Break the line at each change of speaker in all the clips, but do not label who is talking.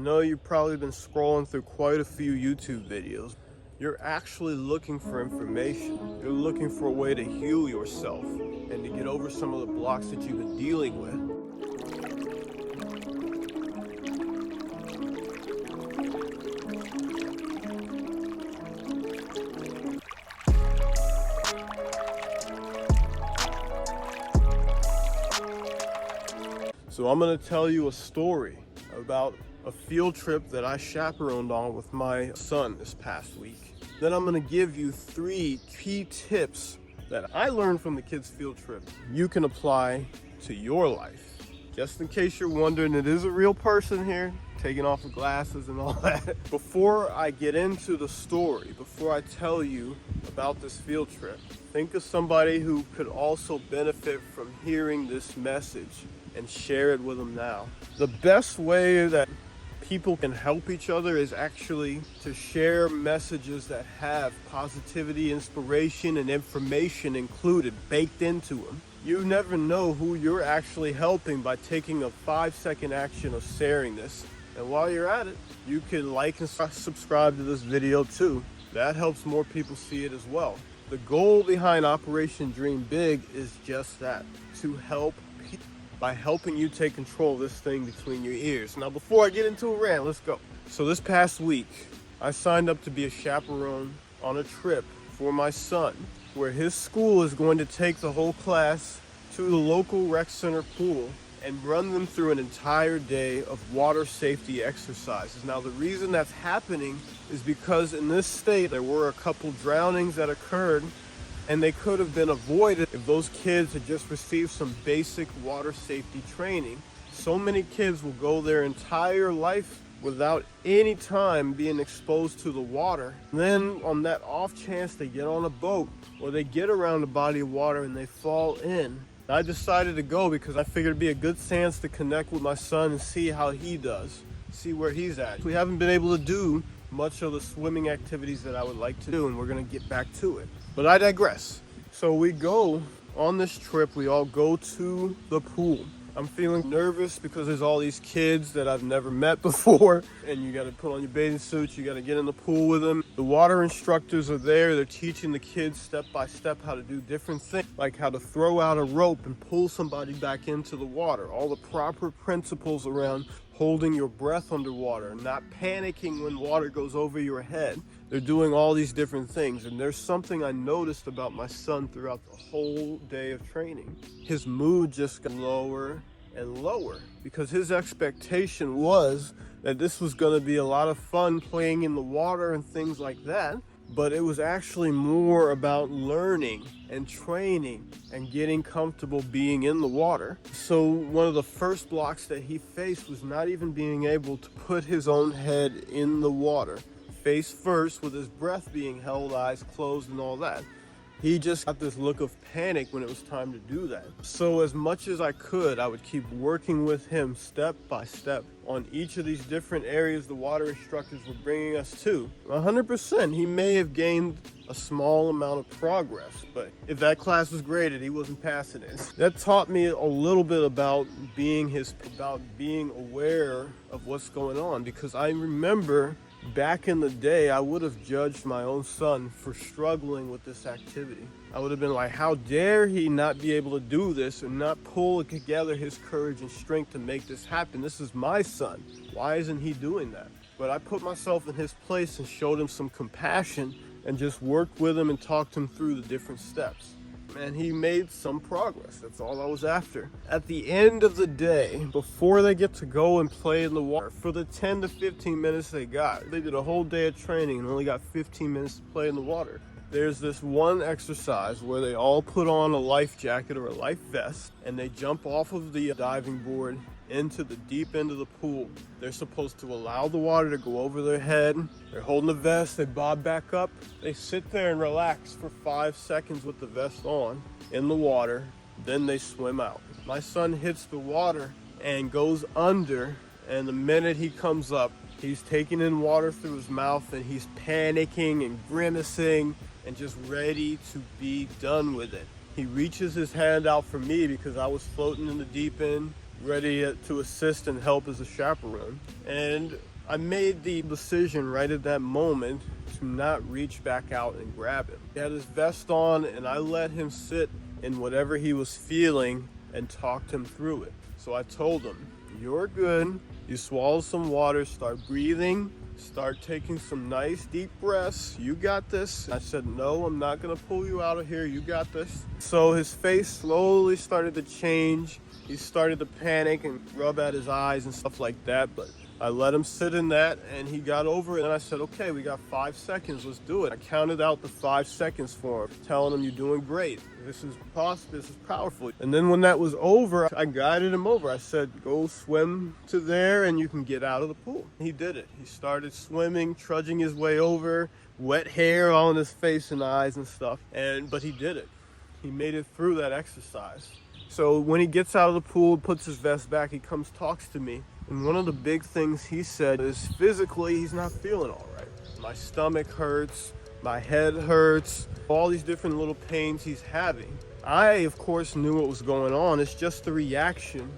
know you've probably been scrolling through quite a few YouTube videos. You're actually looking for information. You're looking for a way to heal yourself and to get over some of the blocks that you've been dealing with. So I'm going to tell you a story about a field trip that I chaperoned on with my son this past week. Then I'm going to give you 3 key tips that I learned from the kids' field trip you can apply to your life. Just in case you're wondering, it is a real person here, taking off the glasses and all that. Before I get into the story, before I tell you about this field trip, think of somebody who could also benefit from hearing this message and share it with them now. The best way that people can help each other is actually to share messages that have positivity, inspiration, and information included, baked into them. You never know who you're actually helping by taking a 5-second action of sharing this. And while you're at it, you can like and subscribe to this video too. That helps more people see it as well. The goal behind Operation Dream Big is just that, to help people by helping you take control of this thing between your ears. Now, before I get into a rant, let's go. So this past week, I signed up to be a chaperone on a trip for my son, where his school is going to take the whole class to the local rec center pool and run them through an entire day of water safety exercises. Now, the reason that's happening is because in this state, there were a couple drownings that occurred, and they could have been avoided if those kids had just received some basic water safety training. So many kids will go their entire life without any time being exposed to the water. And then on that off chance they get on a boat or they get around a body of water and they fall in. I decided to go because I figured it'd be a good chance to connect with my son and see how he does, see where he's at. We haven't been able to do much of the swimming activities that I would like to do, and we're gonna get back to it. But I digress. So we go on this trip, we all go to the pool. I'm feeling nervous because there's all these kids that I've never met before, and you got to put on your bathing suits, you got to get in the pool with them. The water instructors are there, they're teaching the kids step by step how to do different things, like how to throw out a rope and pull somebody back into the water. All the proper principles around holding your breath underwater, not panicking when water goes over your head. They're doing all these different things, and there's something I noticed about my son throughout the whole day of training. His mood just got lower and lower because his expectation was that this was going to be a lot of fun playing in the water and things like that, but it was actually more about learning and training and getting comfortable being in the water. So one of the first blocks that he faced was not even being able to put his own head in the water, face first, with his breath being held, eyes closed and all that. He just got this look of panic when it was time to do that. So as much as I could, I would keep working with him step by step on each of these different areas the water instructors were bringing us to. 100%, he may have gained a small amount of progress, but if that class was graded, he wasn't passing it. That taught me a little bit about being aware of what's going on, because I remember back in the day, I would have judged my own son for struggling with this activity. I would have been like, how dare he not be able to do this and not pull together his courage and strength to make this happen? This is my son. Why isn't he doing that? But I put myself in his place and showed him some compassion and just worked with him and talked him through the different steps. And he made some progress. That's all I was after. At the end of the day, before they get to go and play in the water, for the 10 to 15 minutes they did a whole day of training and only got 15 minutes to play in the water. There's this one exercise where they all put on a life jacket or a life vest and they jump off of the diving board into the deep end of the pool. They're supposed to allow the water to go over their head. They're holding the vest, they bob back up. They sit there and relax for 5 seconds with the vest on in the water, then they swim out. My son hits the water and goes under, and the minute he comes up, he's taking in water through his mouth and he's panicking and grimacing and just ready to be done with it. He reaches his hand out for me because I was floating in the deep end, ready to assist and help as a chaperone. And I made the decision right at that moment to not reach back out and grab him. He had his vest on, and I let him sit in whatever he was feeling and talked him through it. So I told him, you're good. You swallow some water, start breathing, start taking some nice deep breaths. You got this. I said, no, I'm not gonna pull you out of here. You got this. So his face slowly started to change. He started to panic and rub at his eyes and stuff like that, but I let him sit in that and he got over it. And I said, okay, we got 5 seconds, let's do it. I counted out the 5 seconds for him, telling him, you're doing great. This is possible, this is powerful. And then when that was over, I guided him over. I said, go swim to there and you can get out of the pool. He did it. He started swimming, trudging his way over, wet hair all in his face and eyes and stuff. But he did it. He made it through that exercise. So when he gets out of the pool, puts his vest back, he comes, talks to me. And one of the big things he said is physically, he's not feeling all right. My stomach hurts, my head hurts, all these different little pains he's having. I, of course, knew what was going on. It's just the reaction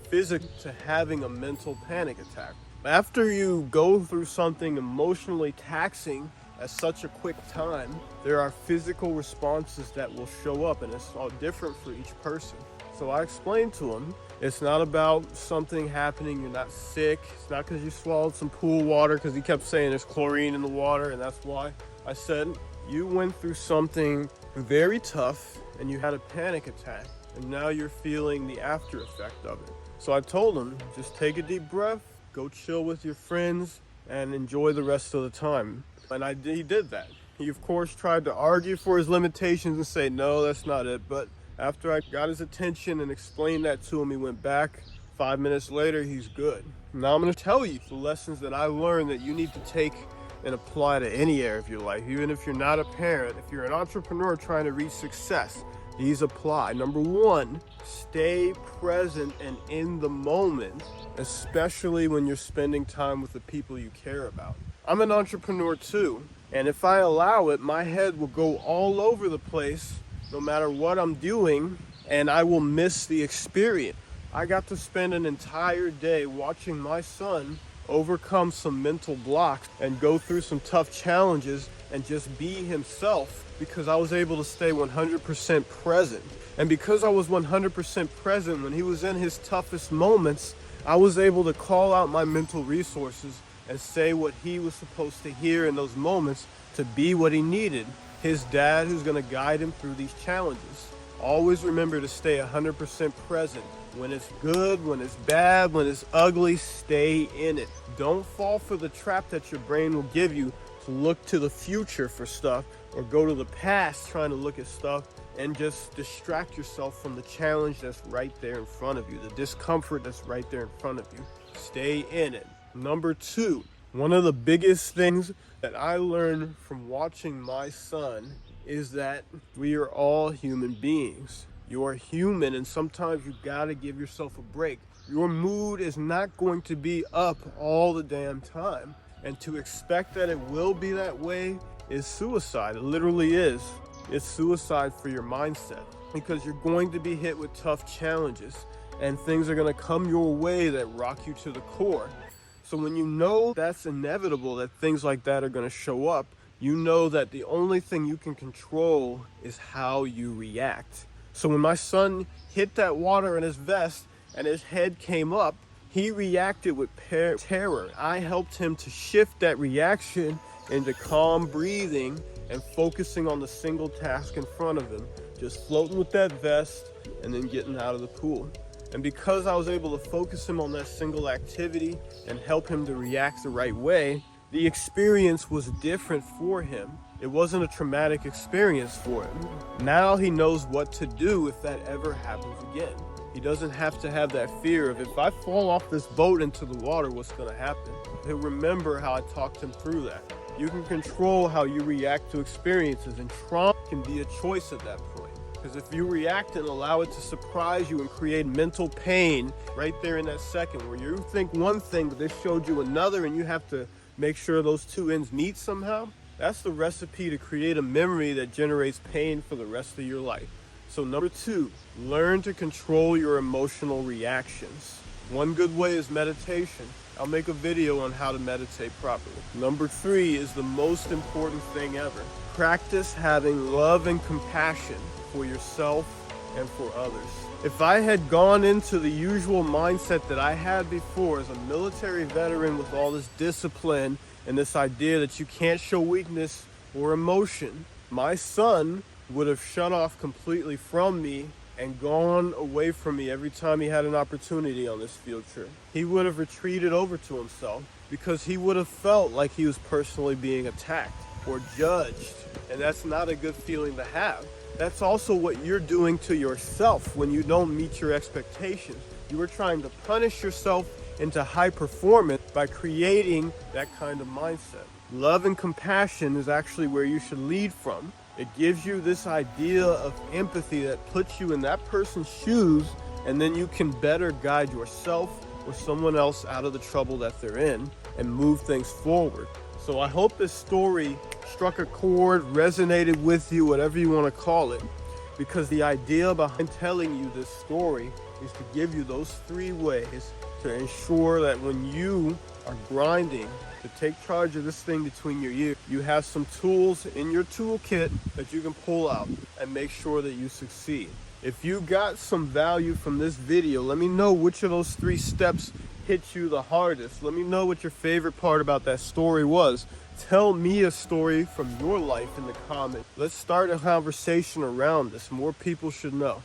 physically to having a mental panic attack. After you go through something emotionally taxing at such a quick time, there are physical responses that will show up, and it's all different for each person. So I explained to him, it's not about something happening, you're not sick, it's not because you swallowed some pool water, because he kept saying there's chlorine in the water and that's why. I said, you went through something very tough and you had a panic attack and now you're feeling the after effect of it. So I told him, just take a deep breath, go chill with your friends and enjoy the rest of the time. And he did that. He of course tried to argue for his limitations and say, no, that's not it. But after I got his attention and explained that to him, he went back. 5 minutes later, he's good. Now I'm going to tell you the lessons that I learned that you need to take and apply to any area of your life. Even if you're not a parent, if you're an entrepreneur trying to reach success, these apply. Number one, stay present and in the moment, especially when you're spending time with the people you care about. I'm an entrepreneur too, and if I allow it, my head will go all over the place no matter what I'm doing, and I will miss the experience. I got to spend an entire day watching my son overcome some mental blocks and go through some tough challenges and just be himself because I was able to stay 100% present. And because I was 100% present when he was in his toughest moments, I was able to call out my mental resources and say what he was supposed to hear in those moments to be what he needed. His dad who's going to guide him through these challenges. Always remember to stay 100% present. When it's good, when it's bad, when it's ugly, stay in it. Don't fall for the trap that your brain will give you to look to the future for stuff or go to the past trying to look at stuff and just distract yourself from the challenge that's right there in front of you, the discomfort that's right there in front of you. Stay in it. Number two, one of the biggest things that I learned from watching my son is that we are all human beings. You're human, and sometimes you gotta give yourself a break. Your mood is not going to be up all the damn time. And to expect that it will be that way is suicide. It literally is. It's suicide for your mindset because you're going to be hit with tough challenges and things are gonna come your way that rock you to the core. So when you know that's inevitable, that things like that are going to show up, you know that the only thing you can control is how you react. So when my son hit that water in his vest and his head came up, he reacted with terror. I helped him to shift that reaction into calm breathing and focusing on the single task in front of him, just floating with that vest and then getting out of the pool. And because I was able to focus him on that single activity and help him to react the right way, the experience was different for him. It wasn't a traumatic experience for him. Now he knows what to do if that ever happens again. He doesn't have to have that fear of if I fall off this boat into the water, what's gonna happen? He'll remember how I talked him through that. You can control how you react to experiences, and trauma can be a choice at that point. Because if you react and allow it to surprise you and create mental pain right there in that second where you think one thing but this showed you another and you have to make sure those two ends meet somehow, that's the recipe to create a memory that generates pain for the rest of your life. So number two, learn to control your emotional reactions. One good way is meditation. I'll make a video on how to meditate properly. Number 3 is the most important thing ever. Practice having love and compassion for yourself and for others. If I had gone into the usual mindset that I had before as a military veteran with all this discipline and this idea that you can't show weakness or emotion, my son would have shut off completely from me and gone away from me every time he had an opportunity on this field trip. He would have retreated over to himself because he would have felt like he was personally being attacked or judged. And that's not a good feeling to have. That's also what you're doing to yourself when you don't meet your expectations. You are trying to punish yourself into high performance by creating that kind of mindset. Love and compassion is actually where you should lead from. It gives you this idea of empathy that puts you in that person's shoes, and then you can better guide yourself or someone else out of the trouble that they're in and move things forward. So I hope this story struck a chord, resonated with you, whatever you want to call it, because the idea behind telling you this story is to give you those 3 ways to ensure that when you are grinding to take charge of this thing between your ears, you have some tools in your toolkit that you can pull out and make sure that you succeed. If you got some value from this video, let me know which of those 3 steps hit you the hardest. Let me know what your favorite part about that story was. Tell me a story from your life in the comments. Let's start a conversation around this. More people should know.